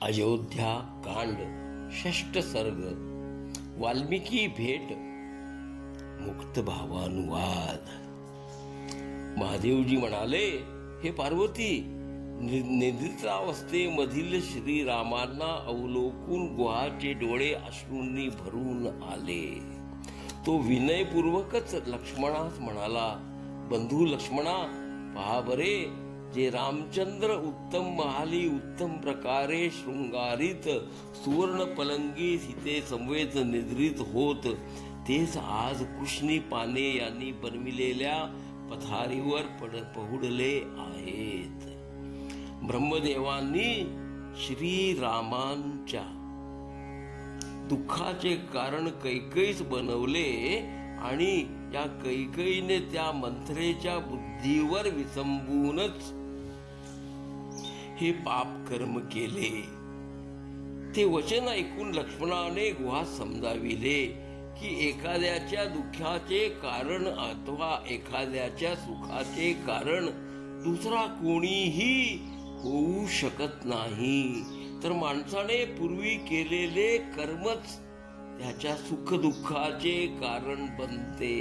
अयोध्या कांड षष्ठ सर्ग वाल्मिकी भेट मुक्त भावानुवाद। महादेवजी म्हणाले, हे पार्वती, निद्रितावस्थेमधील श्रीरामांना अवलोकून गुहाचे डोळे अश्रूंनी भरून आले। तो विनयपूर्वकच लक्ष्मणास म्हणाला, बंधू लक्ष्मणा, पहा बरे, जे रामचंद्र उत्तम महाली उत्तम प्रकारे शृंगारित सुवर्ण पलंगी सीते संवेद निद्रित होत, तेच आज कृष्णी पाने यांनी बनविलेल्या पथारीवर पहुडले आहेत। ब्रह्मदेवांनी श्रीरामांच्या दुःखाचे कारण कैकईस बनवले आणि या कैकईने त्या मंथरेच्या बुद्धीवर विसंबूनच हे पाप कर्म केले। ते वचन ऐकून लक्ष्मणाने गुहास समजाविले की एखाद्याच्या दुःखाचे कारण अथवा एखाद्याच्या सुखाचे कारण दुसरा कोणीही होऊ शकत नाही, तर माणसाने पूर्वी केलेले कर्मच त्याच्या सुख दुःखाचे कारण बनते।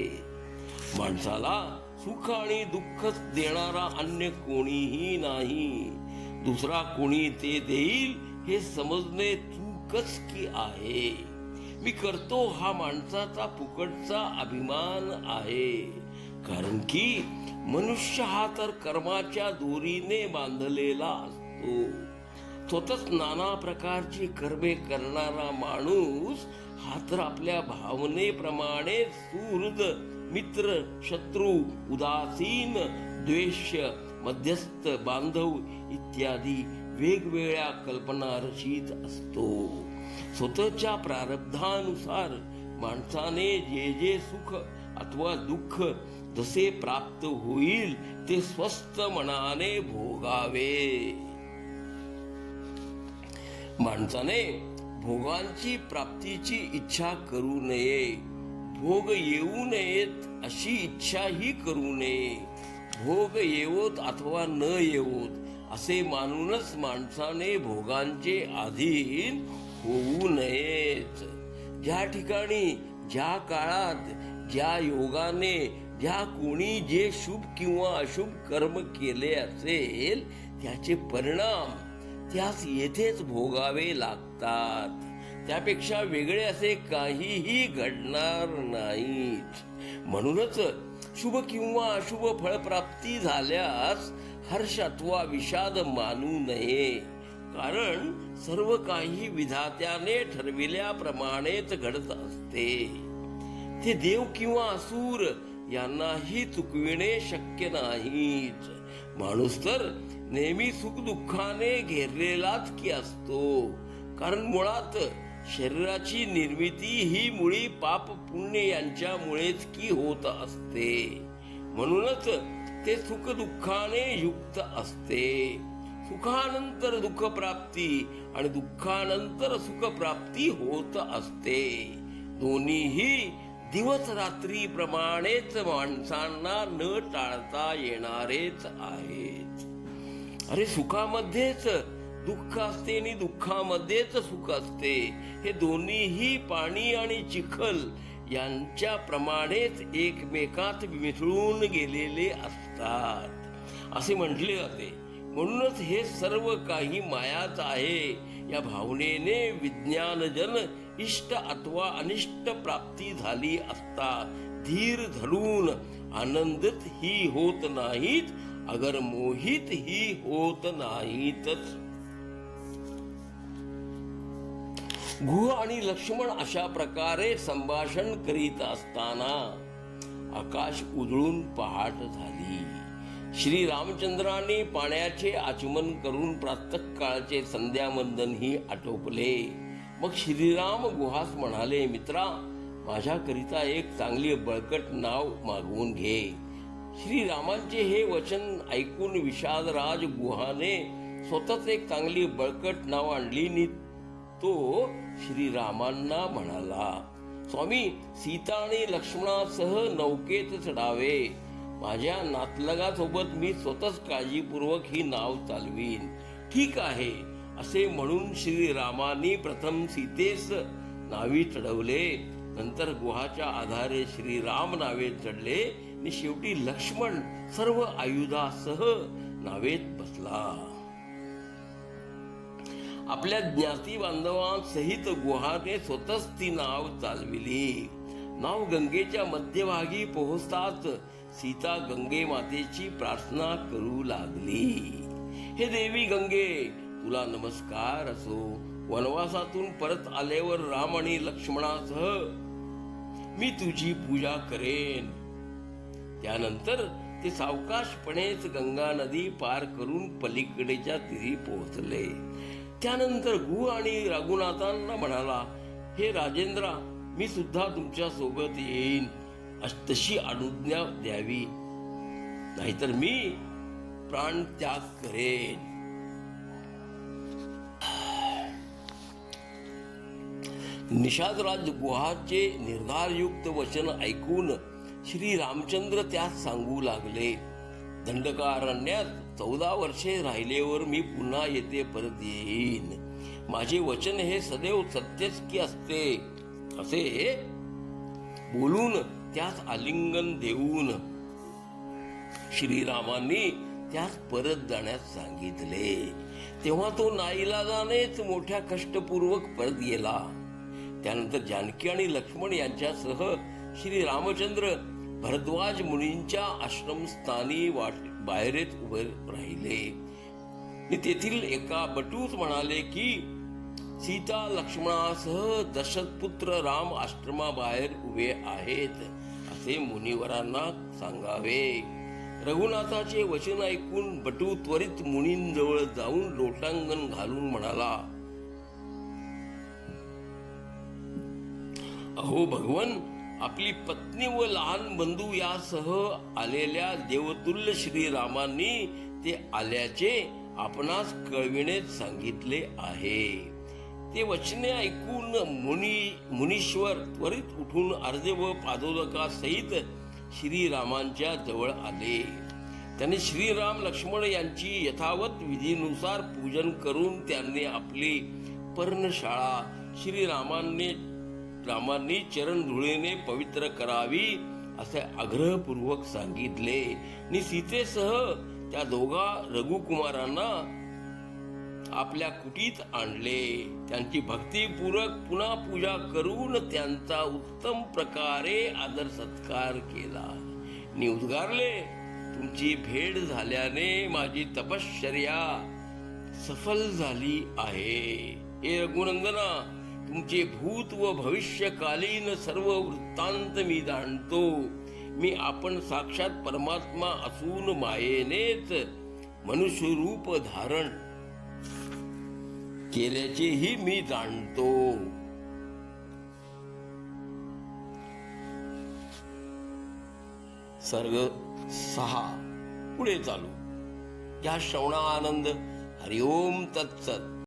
माणसाला सुख आणि दुःख देणारा अन्य कोणीही नाही, दुसरा कोणी ते देईल हे समजणे चूकच की आहे। मी करतो हा माणसाचा फुकटचा अभिमान आहे, कारण की मनुष्य हा तर कर्माच्या दोरीने बांधलेला असतो। स्वतःच नाना प्रकारची कर्मे करणारा माणूस हा तर आपल्या भावनेप्रमाणे सुहृद, मित्र, शत्रू, उदासीन, द्वेष्य, मध्यस्थ, बांधव इत्यादी वेगवेगळ्या कल्पना रचित असतो। स्वतःच्या प्रारब्धानुसार माणसाने जे जे सुख अथवा दुःख जसे प्राप्त होईल ते स्वस्थ मनाने भोगावे। माणसाने भोगांची प्राप्तीची इच्छा करू नये, भोग येऊ नयेत अशी इच्छाही करू नये। भोग येवोत अथवा न येवोत असे मानूनच माणसाने भोगांचे अधीन होऊ नयेत। ज्या ठिकाणी, ज्या काळात, ज्या योगाने, ज्या कोणी जे शुभ किंवा अशुभ कर्म केले असेल त्याचे परिणाम त्यास येथेच भोगावे लागतात। त्यापेक्षा वेगळे असे काहीही घडणार नाहीत। म्हणूनच शुभ किंवा अशुभ फळप्राप्ती झाल्यास हर्ष अथवा विषाद मानू नये, कारण सर्व काही विधात्याने ठरविल्याप्रमाणेच घडत असते। ते देव किंवा असुर यांनाही चुकविणे शक्य नाहीच। माणूस तर नेहमी सुख दुःखाने घेरलेलाच की असतो, कारण मुळात शरीराची निर्मिती ही मुळी पाप पुण्य यांच्यामुळेच की होत असते। म्हणूनच ते सुख दुःखाने युक्त असते। सुखानंतर दुःख प्राप्ती आणि दुःखानंतर सुख प्राप्ती होत असते। दोन्हीही दिवस रात्री प्रमाणेच माणसांना न टाळता येणारेच आहेत। अरे, सुखामध्येच दुःख असते आणि दुःखामध्येच सुख असते, हे दोन्हीही पाणी आणि चिखल यांच्या प्रमाणेच एकमेकात मिसळून गेलेले असतात असे म्हटले जाते। म्हणूनच हे सर्व काही मायाच आहे या भावनेने विज्ञानजन इष्ट अथवा अनिष्ट प्राप्ती झाली असता धीर धरून आनंदित ही होत नाहीत, अगर मोहित ही होत नाहीतच। गुह आणि लक्ष्मण अशा प्रकारे संभाषण करीत असताना आकाश उजळून पहाट झाली। श्री रामचंद्रांनी पाण्याचे आचमन करून प्रातःकाळचे संध्यावंदनही आटोपले। मग श्रीराम गुहास म्हणाले, मित्रा, माझ्याकरिता एक चांगली बळकट नाव मागवून घे। श्रीरामांचे हे वचन ऐकून विषादराज गुहाने स्वतःच एक चांगली बळकट नाव आणली आणि तो श्रीरामांना म्हणाला, स्वामी, सीता आणि लक्ष्मणासह नौकेत चढावे। माझ्या नातलगासोबत मी स्वतःच काळजीपूर्वक ही नाव चालवीन। ठीक आहे, असे म्हणून श्रीरामांनी प्रथम सीतेस नावी चढवले, नंतर गुहाच्या आधारे श्रीराम नावेत चढले आणि शेवटी लक्ष्मण सर्व आयुधासह नावेत बसला. आपल्या ज्ञाती बांधवांसहित गुहाने स्वतःच ती नाव चालविली. नाव गंगेच्या मध्यभागी पोहोचताच सीता गंगे मातेची प्रार्थना करू लागली. हे देवी गंगे, तुला नमस्कार असो. वनवासातून परत आल्यावर राम आणि लक्ष्मणासह मी तुझी पूजा करेन. त्यानंतर ते सावकाशपणेच गंगा नदी पार करून पलीकडेच्या तीरी पोहोचले. त्यानंतर गु आणि रघुनाथांना म्हणाला, हे राजेंद्रा, मी सुद्धा तुमच्या सोबत येईन, तशी अनुज्ञा द्यावी, नाहीतर मी प्राणत्याग करेन. निषादराज गुहाचे निर्धारयुक्त वचन ऐकून श्री रामचंद्र त्यास सांगू लागले, दंडकारण्यात 14 वर्षे राहिल्यावर मी पुन्हा येथे परत येईन. माझे वचन हे सदैव सत्यच की असते. असे बोलून त्यास आलिंगन देऊन श्रीरामांनी त्यास परत जाण्यास सांगितले. तेव्हा तो नाईलाजानेच मोठ्या कष्टपूर्वक परत गेला. त्यानंतर जानकी आणि लक्ष्मण यांच्यासह श्री रामचंद्र भरद्वाज मुनींच्या आश्रमस्थानी बाहेरच उभे राहिले. तेथील एका बटूस म्हणाले की सीता लक्ष्मणासह दशरथपुत्र राम आश्रमाबाहेर उभे आहेत, असे मुनिवरांना सांगावे. रघुनाथाचे वचन ऐकून बटू त्वरित मुनींजवळ जाऊन लोटांगण घालून म्हणाला, अहो भगवन, आपली पत्नी व लहान बंधू यासह आलेल्या देवतुल्य श्रीरामांनी ते आल्याचे आपणास कळविणेच सांगितले आहे. ते वचने ऐकून मुनीश्वर त्वरित उठून अर्धे व पादोदकासहित श्रीरामांच्या जवळ आले. त्यांनी श्रीराम लक्ष्मण यांची यथावत विधीनुसार पूजन करून त्यांनी आपली पर्णशाळा रामांनी चरण धुळीने पवित्र करावी असे आग्रहपूर्वक सांगितले. आणि सीतेसह त्या दोघा रघुकुमारांना आपल्या कुटीत आणले. त्यांची भक्तिपूर्वक पुन्हा पूजा करून त्यांचा उत्तम प्रकारे आदर सत्कार केला. आणि उद्गारले, तुमची भेट झाल्याने माझी तपश्चर्या सफल झाली आहे. हे रघुनंदना, तुमचे भूत व भविष्यकालीन सर्व वृत्तांत मी जाणतो. मी आपण साक्षात परमात्मा असून मायेनेच मनुष्य रूप धारण केल्याचेही मी जाणतो. सर्ग 6 पुढे चालू. या श्रवणा आनंद. हरिओम तत्सत.